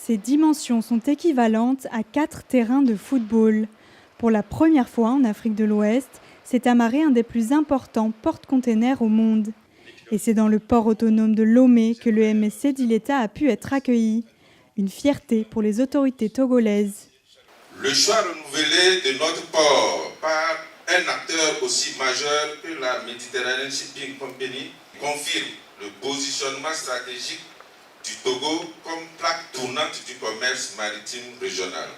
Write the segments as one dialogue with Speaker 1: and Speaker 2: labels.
Speaker 1: Ses dimensions sont équivalentes à 4 terrains de football. Pour la première fois en Afrique de l'Ouest, s'est amarré un des plus importants porte-containers au monde. Et c'est dans le port autonome de Lomé que le MSC d'Ileta a pu être accueilli. Une fierté pour les autorités togolaises.
Speaker 2: Le choix renouvelé de notre port par un acteur aussi majeur que la Mediterranean Shipping Company confirme le positionnement stratégique du Togo comme plaque tournante du commerce maritime régional.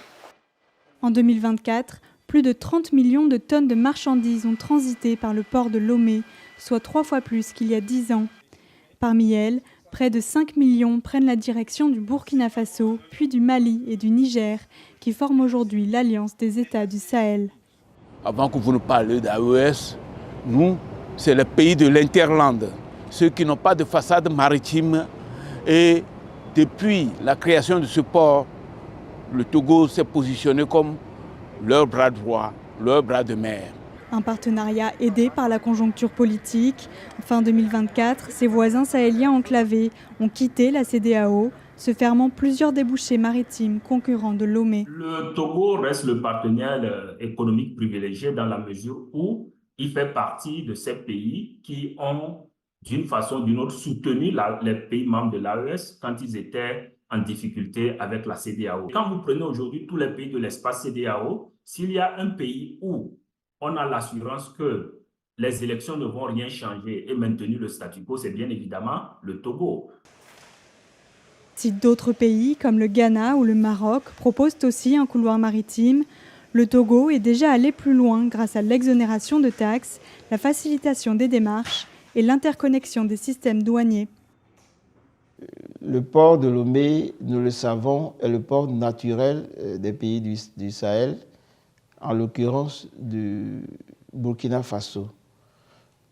Speaker 1: En 2024, plus de 30 millions de tonnes de marchandises ont transité par le port de Lomé, soit 3 fois plus qu'il y a 10 ans. Parmi elles, près de 5 millions prennent la direction du Burkina Faso, puis du Mali et du Niger, qui forment aujourd'hui l'Alliance des États du Sahel.
Speaker 3: Avant que vous nous parliez d'AES, nous, c'est le pays de l'Interland, ceux qui n'ont pas de façade maritime. Et depuis la création de ce port, le Togo s'est positionné comme leur bras droit, leur bras de mer.
Speaker 1: Un partenariat aidé par la conjoncture politique. Fin 2024, ses voisins sahéliens enclavés ont quitté la CEDEAO, se fermant plusieurs débouchés maritimes concurrents de Lomé.
Speaker 4: Le Togo reste le partenaire économique privilégié dans la mesure où il fait partie de ces pays qui ont, d'une façon ou d'une autre, soutenu les pays membres de l'AES quand ils étaient en difficulté avec la CEDEAO. Quand vous prenez aujourd'hui tous les pays de l'espace CEDEAO, s'il y a un pays où on a l'assurance que les élections ne vont rien changer et maintenir le statu quo, c'est bien évidemment le Togo.
Speaker 1: Si d'autres pays, comme le Ghana ou le Maroc, proposent aussi un couloir maritime, le Togo est déjà allé plus loin grâce à l'exonération de taxes, la facilitation des démarches et l'interconnexion des systèmes douaniers.
Speaker 5: Le port de Lomé, nous le savons, est le port naturel des pays du Sahel, en l'occurrence du Burkina Faso.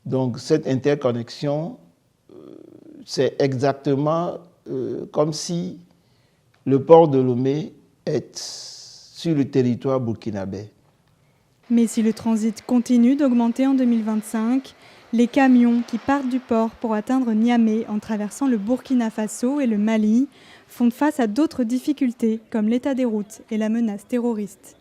Speaker 5: Donc cette interconnexion, c'est exactement comme si le port de Lomé est sur le territoire burkinabé.
Speaker 1: Mais si le transit continue d'augmenter en 2025, les camions qui partent du port pour atteindre Niamey en traversant le Burkina Faso et le Mali font face à d'autres difficultés comme l'état des routes et la menace terroriste.